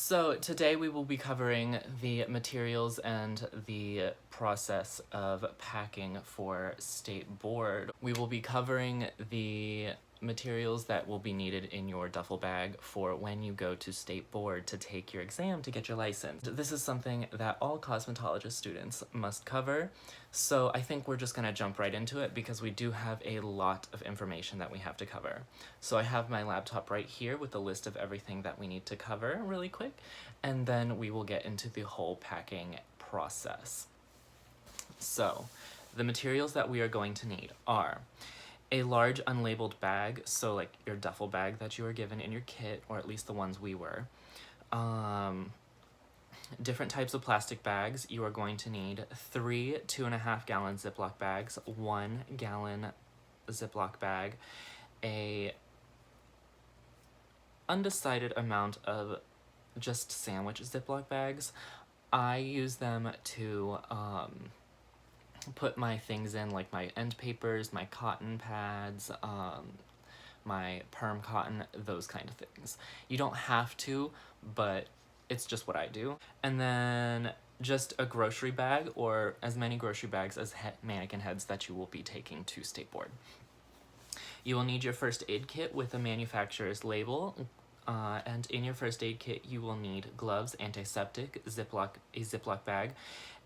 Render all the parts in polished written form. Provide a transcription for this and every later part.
So today we will be covering the materials and the process of packing for state board. We will be covering the materials that will be needed in your duffel bag for when you go to state board to take your exam to get your license. This is something that all cosmetologist students must cover, so I think we're just gonna jump right into it because we do have a lot of information that we have to cover. So I have my laptop right here with a list of everything that we need to cover really quick, and then we will get into the whole packing process. So the materials that we are going to need are a large unlabeled bag, so like your duffel bag that you were given in your kit, or at least the ones we were. Different types of plastic bags. You are going to need 3 2.5 gallon Ziploc bags, 1 gallon Ziploc bag, a undecided amount of just sandwich Ziploc bags. I use them to put my things in, like my end papers, my cotton pads, my perm cotton, those kind of things. You don't have to, but it's just what I do. And then just a grocery bag, or as many grocery bags as mannequin heads that you will be taking to state board. You will need your first aid kit with a manufacturer's label, and in your first aid kit you will need gloves, antiseptic, a Ziploc bag,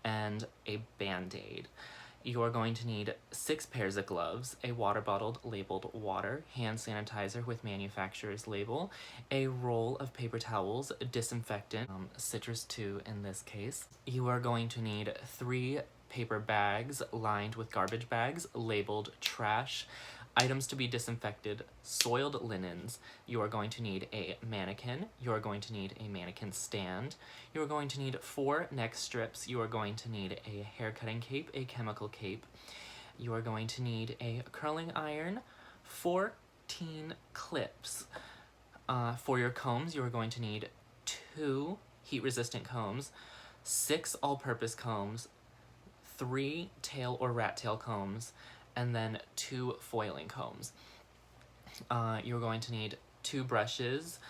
and a Band-Aid. You are going to need 6 pairs of gloves, a water bottle labeled water, hand sanitizer with manufacturer's label, a roll of paper towels, disinfectant, citrus 2 in this case. You are going to need 3 paper bags lined with garbage bags labeled trash, items to be disinfected, soiled linens. You are going to need a mannequin. You are going to need a mannequin stand. You are going to need 4 neck strips. You are going to need a hair cutting cape, a chemical cape. You are going to need a curling iron, 14 clips. For your combs, you are going to need 2 heat-resistant combs, 6 all-purpose combs, 3 tail or rat tail combs, and then 2 foiling combs. You're going to need 2 brushes,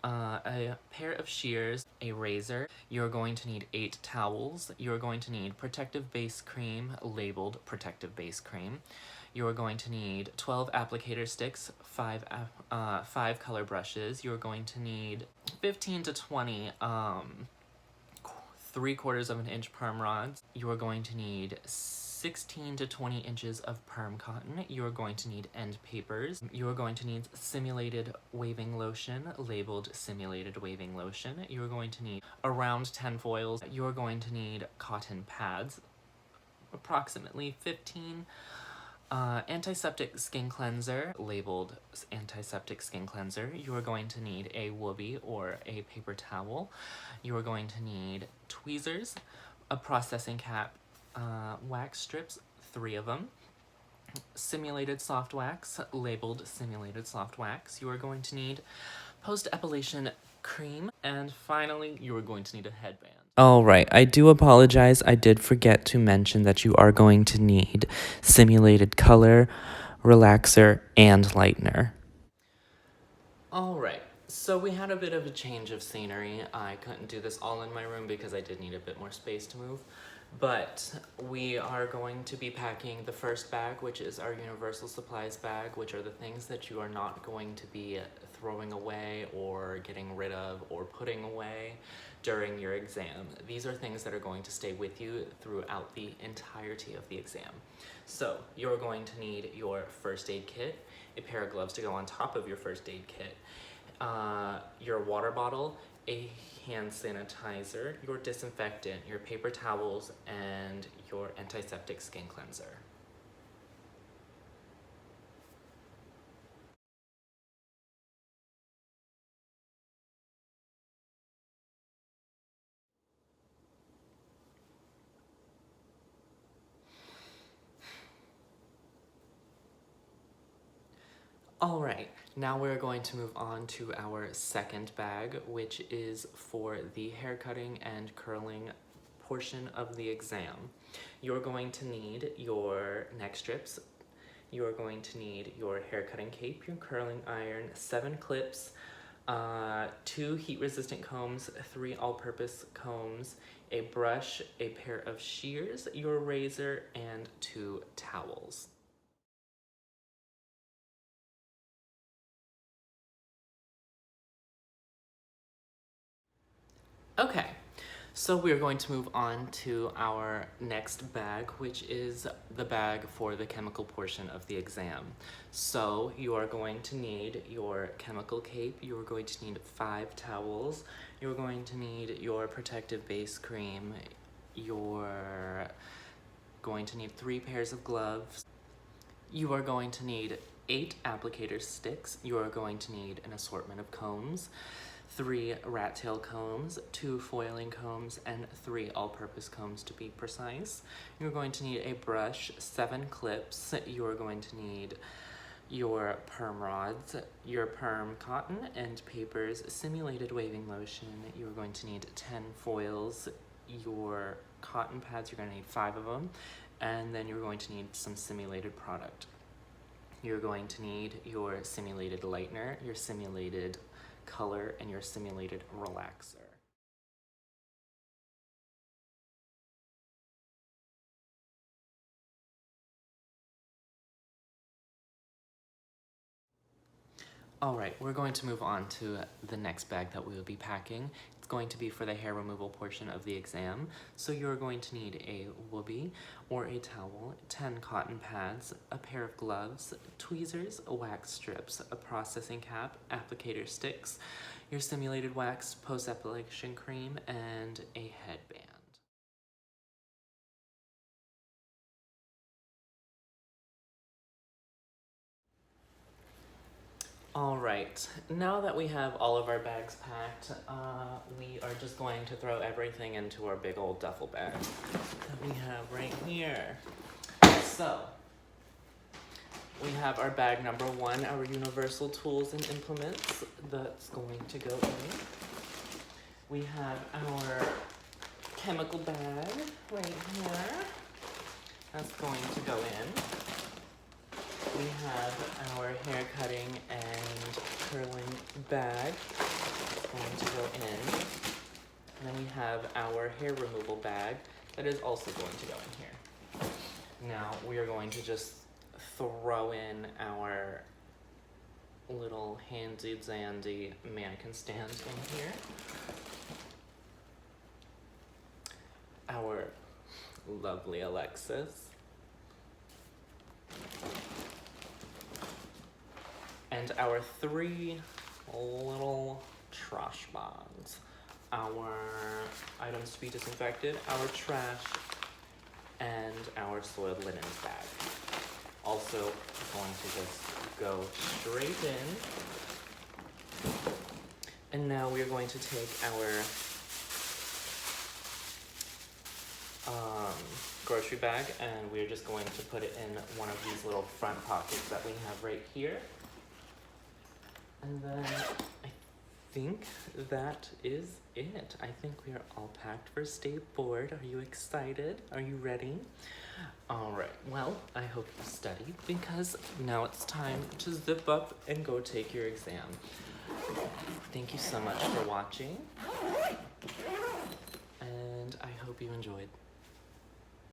a pair of shears, a razor. You're going to need 8 towels. You're going to need protective base cream, labeled protective base cream. You're going to need 12 applicator sticks, 5 color brushes. You're going to need 15 to 20 3/4 of an inch perm rods. You are going to need 16 to 20 inches of perm cotton. You are going to need end papers. You are going to need simulated waving lotion, labeled simulated waving lotion. You are going to need around 10 foils. You are going to need cotton pads, approximately 15. Antiseptic skin cleanser, labeled antiseptic skin cleanser. You are going to need a woobie or a paper towel. You are going to need tweezers, a processing cap, wax strips, 3 of them, simulated soft wax, labeled simulated soft wax. You are going to need post-epilation cream, and finally you are going to need a headband. Alright, I do apologize. I did forget to mention that you are going to need simulated color, relaxer, and lightener. Alright, so we had a bit of a change of scenery. I couldn't do this all in my room because I did need a bit more space to move. But we are going to be packing the first bag, which is our universal supplies bag, which are the things that you are not going to be throwing away or getting rid of or putting away during your exam. These are things that are going to stay with you throughout the entirety of the exam. So you're going to need your first aid kit, a pair of gloves to go on top of your first aid kit, your water bottle, a hand sanitizer, your disinfectant, your paper towels, and your antiseptic skin cleanser. Alright, now we're going to move on to our second bag, which is for the hair cutting and curling portion of the exam. You're going to need your neck strips, you're going to need your hair cutting cape, your curling iron, 7 clips, 2 heat-resistant combs, 3 all-purpose combs, a brush, a pair of shears, your razor, and 2 towels. Okay, so we're going to move on to our next bag, which is the bag for the chemical portion of the exam. So you are going to need your chemical cape, you're going to need 5 towels, you're going to need your protective base cream, you're going to need 3 pairs of gloves, you are going to need 8 applicator sticks, you are going to need an assortment of combs, 3 rat tail combs, 2 foiling combs, and 3 all-purpose combs to be precise. You're going to need a brush, 7 clips, you're going to need your perm rods, your perm cotton and papers, simulated waving lotion, you're going to need 10 foils, your cotton pads, you're going to need 5 of them, and then you're going to need some simulated product. You're going to need your simulated lightener, your simulated color, and your simulated relaxer. Alright, we're going to move on to the next bag that we will be packing. It's going to be for the hair removal portion of the exam. So you're going to need a whoopee or a towel, 10 cotton pads, a pair of gloves, tweezers, wax strips, a processing cap, applicator sticks, your simulated wax post-application cream, and a headband. Alright, now that we have all of our bags packed, we are just going to throw everything into our big old duffel bag that we have right here. So, we have our bag number 1, our universal tools and implements, that's going to go in. We have our chemical bag right here, that's going to go in. We have our hair cutting and curling bag, that's going to go in. And then we have our hair removal bag that is also going to go in here. Now we are going to just throw in our little handy dandy mannequin stand in here. Our lovely Alexis. And our 3 little trash bags. Our items to be disinfected, our trash, and our soiled linens bag. Also going to just go straight in. And now we are going to take our grocery bag and we're just going to put it in one of these little front pockets that we have right here. And then I think that is it. I think we are all packed for State Board. Are you excited? Are you ready? Alright, well, I hope you studied because now it's time to zip up and go take your exam. Thank you so much for watching, and I hope you enjoyed.